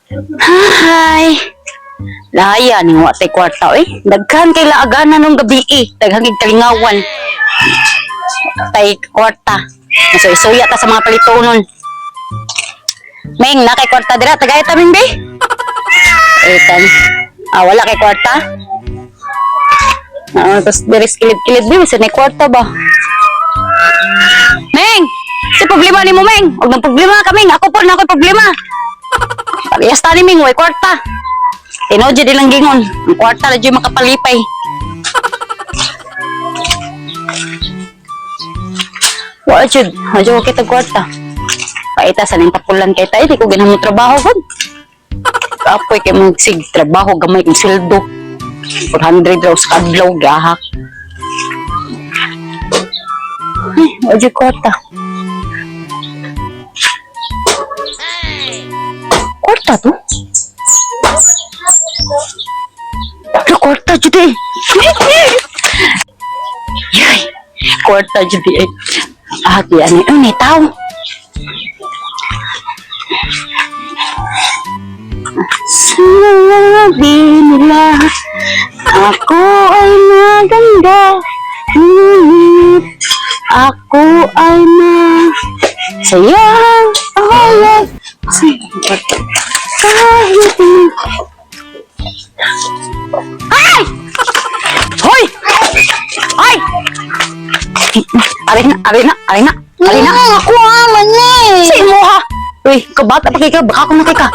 Hi. Laya ni wa tay kwarta eh. Daghan kay laaganan nung gabi eh. Daghan kay kalingawan. Tay kwarta. Masuya ta sa mga palitonon. Meng, na kay kwarta dira tagay ta Ming be. Etan. Wala kay kwarta. Tapos diri kilid-kilid di sa may kwarta ba. Meng, si problema ni mo Meng. Huwag nang problema ka Meng. Ako po na ako problema. Parehas tani Meng, way kwarta. Tinoje di lang gingon. Ang kwarta na dyan makapalipay. Wala dyan. Hadyo ko kita kwarta. Paita sa nang papulan kay tayo. Di ko ganang mo trabaho ko. Kapoy kay magsig trabaho. Gamay kong sildo. 400 raw sa kadlaw. Gahak. Ay, wala dyan kwarta. Kwarta to? Kwarta jadi. Yay, kwarta jadi. Ani tahu. Sabi nila aku ay maganda. Aku ay sayang. Kahit ay! Hoy! Ay! Arina. Ako aman eh. Sa imo ha. Uy, kabata pa kay ka, baka ako na kay ka.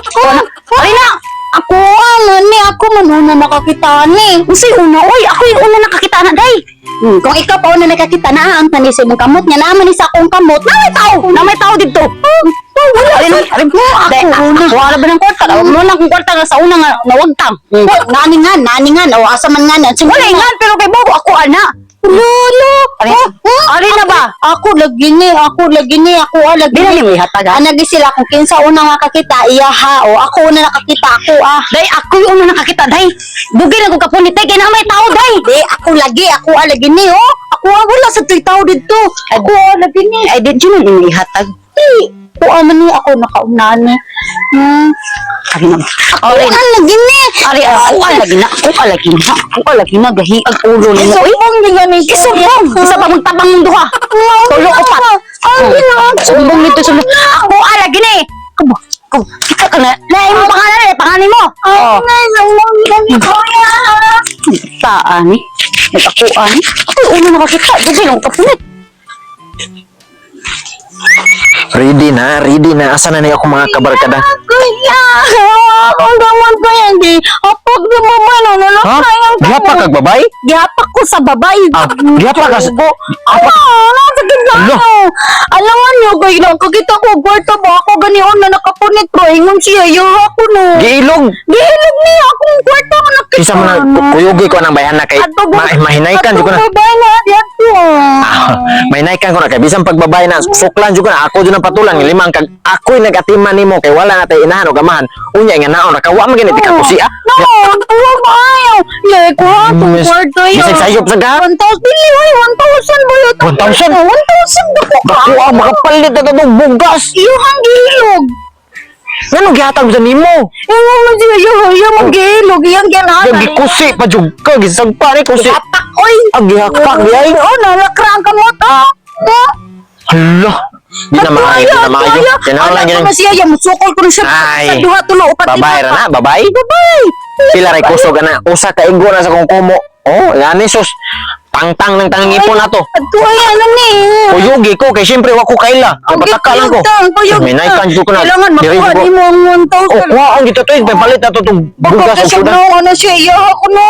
Arina! Ako aman eh. Ako man una nakakita ni. Unsay una? Uy, ako yung una nakakita na, day. Kung ikaw pa una nakakita na, ang tanis mong kamot niya, naman isa akong kamot. Na may tao dito. Arina, wala ba ng kwarta? Huwag mo lang kung kwarta na sa una nga nawagtang. Naningan. O asa man nga na. Wala ingan, pero kay Bobo, ako ana. Lolo! Arina ba? Ako lagi ni. Ako lagi ni. Di na hatag ha? Anagi sila kung kinsa una nakakita, iya ha. O ako una nakakita, ako ah. Day, ako yung una nakakita, day. Dugay na kong kapunit, day. Kaya na may tao, day. Di, ako lagi ni, oh. Ako wala sa tuy tao dito. Ako lagi ni. Ay, di yun yung ihatag. Ako aman ni, ako nakaunan ni. Arina ba? Ako lagi ni. Ako lagi na. Gahi ang ulo ni mo. Isumbong din nga ni. Isumbong! Isa pa magtabang ng duha. Tulo upat. Sumbong nito. Ako lagi na eh. Kita ka na. Nahin mo pangalan eh. Pangalan mo. Taan eh. Nag-akuan eh. Ako una nakakita. Dugay lang kapunit. Ready na. Asa na niya ako mga kabarkada? Kuya! Ako naman ko yan di. Apag di mo ba Ha? Giapa kag babay? Gihapak ko sa babay. Giapa ka sa... Nasakit na Ala. ako. Alangan nyo, kaya nakakita ko, kwarta ba ako ganiyon na nakapunit, bro. Ingon siya, yaha ko no. Giilog! Gihilog niya akong kwarta ko nakita. Isa mo na kuyugi ko ng bayan na kay... Mahinaykan ko na. Ato babay na, dito. Mahinaykan ko na kay bisan pagbabay na suklan jud ko na ako jud ang patulan ng limang kag ako'y nagatiman nimo kay wala na tay inahan o gamahan unya nga naon nakawa man gani ka kusi ah. No, tuwa ba ayaw. Yay ko ha, itong kwarta yun. Bisag sayop sa ga. 1,000, dili, 1,000 ba yun? 1,000? 1,000 ba ko ka? Ako ang makapalit na itong bugas. Iyong gihilog. Ngano gihatag sa nimo? Iyong mo siya, iyong gihilog. Iyong gihilog. Yung gikusi pa jud ka gisag pa ni kusi. Hapak, oy. Ang gihakpak yay. Oh, nalakrang ka mo to. Hala. Di na maayo. Kinahanglan yun. yun. Siya, yung musukol ko na siya. Ay. Sa duha, tulo, upat. Babay ra na, babay. Babay. Pila ray kusog na usa ka igo na sa kong kumo. Oh, yani sus. Pangtang ng tanging ipon na to. Ato ay ano ni. Kuyugi ko kay siyempre wa ko kaila. Kay pataka lang ko. May naikan jud ko na. Kailangan makuha ni mo ang 1,000. Oh, kuhaan gito to, palit na to tong bugas Pagkakasya o sudan. na ano siya, iya ako no.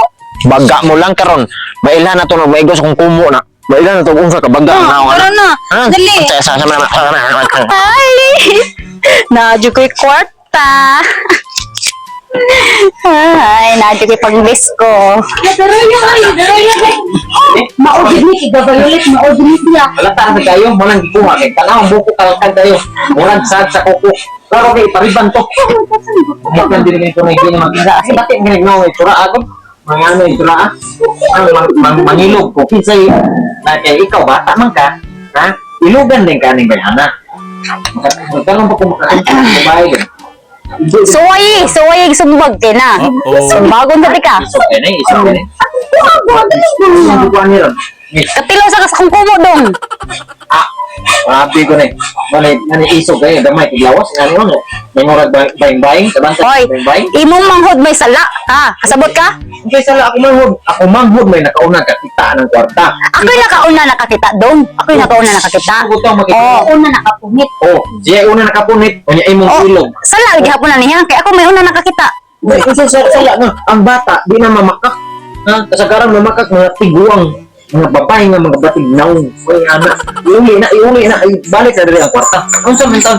Baga mo lang karon. Mailhan na to no, maigos kong kumo na. Mailhan na to unsa ka baga na ako. Tara na. Dali. Sa Ay! Nadyo ko'y kwarta. Ay, nadyo ko'y pang-miss ko. Maudinit, igabalulit, maudinit niya. Wala ta kayo, mo nang gikuha kay tanang buko kalkal tayo. Murag sa kuko. Claro kay pariban to. Makan din ko na gini maganda. Kasi batik ngene no itura ako. Mangano itura ang mangilog ko kinsay na kay ikaw bata man ka, ha? Ilugan din ka ning bayana. Magkaroon pa ko makakita ng babae. Suway sumbag kay na. Sumbagon dati ka. Isok ka na, isok ka na. Ang bukuan nila. Katilaw sa kumo dong. Grabe ko na eh. Mani isog kayo, damay, tiglawas, ngani mo. May murag baying-baying, sabanta, Hoy, baying-baying. imong manghod may sala. Ha, kasabot ka? Hindi sala ako manghod. Ako manghod, may nakauna kakita ng kwarta. Ako'y nakauna nakakita dong. Ako'y nakauna nakakita. Ako to, makita. Una nakapunit. Oh, siya una nakapunit, kanya imong ilog. Sala gihapon na niya kay ako may una nakakita. Kasi sala nga, ang bata, di na mamakak. Ha? Kasagaran mamakak, mga tiguang. Mga babae nga, mga batig naong. Uy, anak, iuli na, ay, balik na rin ang kwarta. Ang sa mental.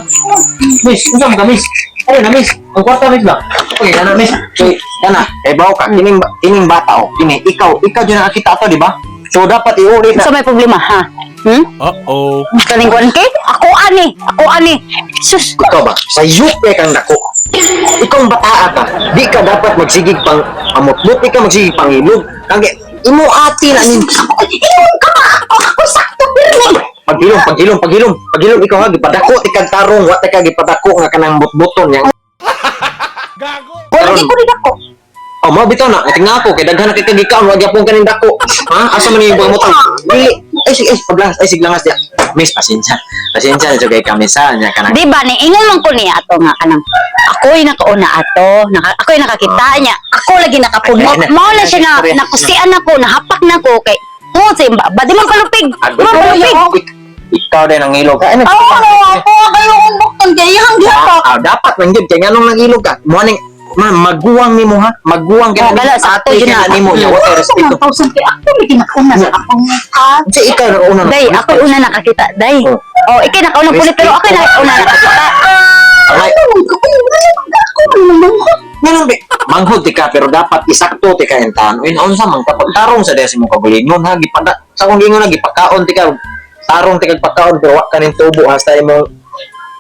Miss, ang sa miss. Ay, na miss. Ang kwarta, miss ba? Okay, na miss. Okay, kana, bawa ka, kining bata, oh. Kini, ikaw dyan nakakita to, di ba? So, dapat iuli na. So may problema ha. Uh-oh. Kalingkuan kay? Ako ani. Sus. Ikaw ba? Sayop kang dako. Ikaw ang bataa ka. Di ka dapat magsigig pang amot-mut. Di ka magsigig pang ilog. Kaya, imo ati na nin. Ilong ka ba? Ako sakto pirmi. Pagilom, ikaw ha, gipadako, tikag tarong, wate ka gipadako nga kanang bot-boton yang. Wala di ko rin ako. Oh, mo bitaw na, tingnan ako kay daghan na kay kagikaon, wag yapon kaning dako. Ha? Asa man yung ibang motor? Dili. Ay sige langas ya. Miss, pasensya na kay kamisa niya kanang. Di ba ni ingon man ko niya ato nga kanang ako'y nakauna ato, ako'y nakakita niya. Ako lagi nakapudno. Mao na siya na nakustian ako, nahapak na ko kay mo sa imba. Ba di man kalupig. Ikaw din ang ilog ka. Ano? Ako kayo kung buktan kaya hanggang pa. Dapat man gyud kay nganong nangilog ka. Mo ning maguwang nimo ha. Maguwang ka Oh, bala, sakto yun na. nimo. Ya wala respeto. 1,000 kay ako may kinakuna sa akong ha. Kasi ikaw na una. Day, ako'y una nakakita. Day. Oh, ikay nakauna pulit pero ako'y nakauna nakakita. Ay, Meron ba? Manghod ka pero dapat isakto ti ka entahan. Uy, naon sa mang kapagtarong sa desi mo kabulingon ha gipada. Sa kung gingon na gipakaon ti ka. Tarong ti pagkaon pero wa kanin tubo hasta imong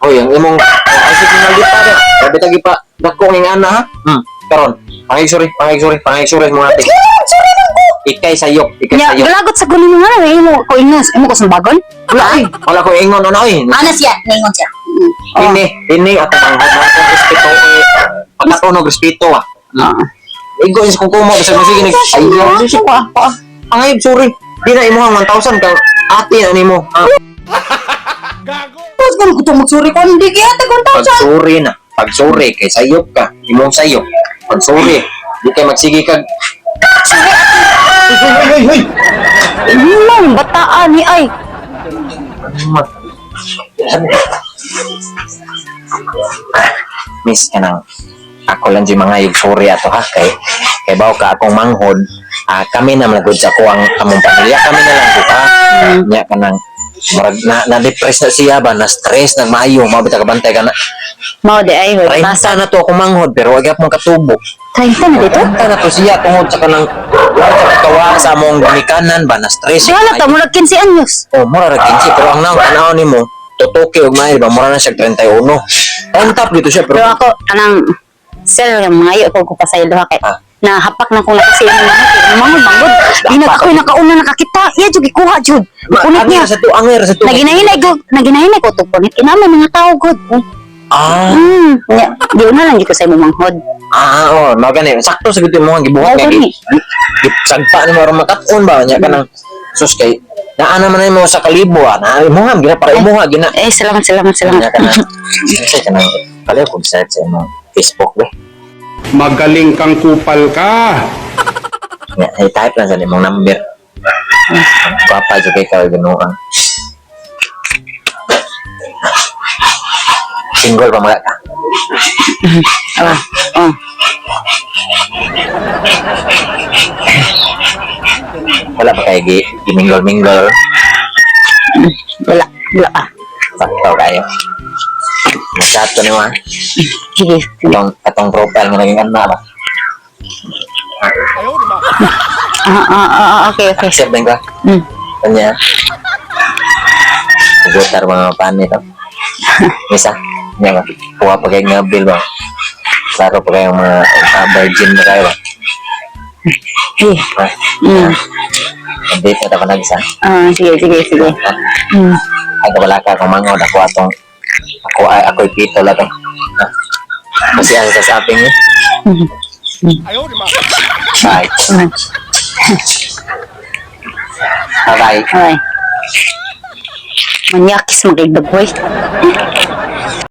Oy, ang imong ay sige na dito da. Sabi ta gipa dako ning ana ha. Karon. Pangig-sorry mo ate. Ikay sayop. Nya, galagot sa gulo nga na mo ko ingus. Imo ko sumbagon? Wala ko ingon ano oy. Ana siya, ningon siya. Ini ako ang respeto pagkatunog respeto ah. Igo is kung kumo sa sige nag ayaw si pa. Angay sorry. Di na imong 1,000 kang ate ani mo. Tapos kung gusto magsuri ko, hindi kaya tagon Pagsuri kay sayop ka. Imong sayop. Pagsuri. Di kay magsige kag Hoy. Imong bataan ni ay. Miss kanang ako lang di mga sorry ato ha kay baw ka akong manghod kami na malagod sa ko ang among pamilya kami na lang buka nya kanang marag na depress na siya ba na stress nagmaayo mabita ka bantay ka na Mao di ay hoy. Rainta na to akong manghod pero wag mong katubo Tainta na dito. Rainta na to siya tungod sa kanang kawa sa among gumikanan ba na stress Siya na ta murag 15 anyos. oh mura ra 15 pero ang naon tanaw nimo tutuki og may ba mura na siya 31 on top dito siya Pero pero ako kanang sir mangayo ko pa sa ilo kay na hapak na kung nakasi mo na manggod. Di na ako'y nakauna nakakita. Iya jud gikuha jud. Punit niya. angir sa to Naginahinay ko to punit. Inama mga tao good. Nya, di una lang gito sa imong manghod. oh magani sakto sa gito mo ang gibuhat nga gani. sagpa ni mo makaton ba nya kanang sus kay naana man mo sa kalibo na imuha gina para imuha gina Salamat. nya kanang kasi kanang kaliw kung sa imong Facebook ba Magaling kang kupal ka. nya type lang sa imong number papa jud kay ka ganoon single pa mga ka Oh. wala pa kay gimingle Wala pa. sakto kayo chat ko niyo ha Sige. atong profile mo naging ano ba Okay. accept din ka Mm. kanya gutar mga pani to isa niya ba kuha pa kayo nga bill ba klaro pa kayo mga virgin na kayo ba update na tayo nag-isa Sige. ay wala ka kung manghod ako ako'y pito lang to Kasi ang sasaping mo. Bye. Bye. Ay. Manyakis magigdag, boy.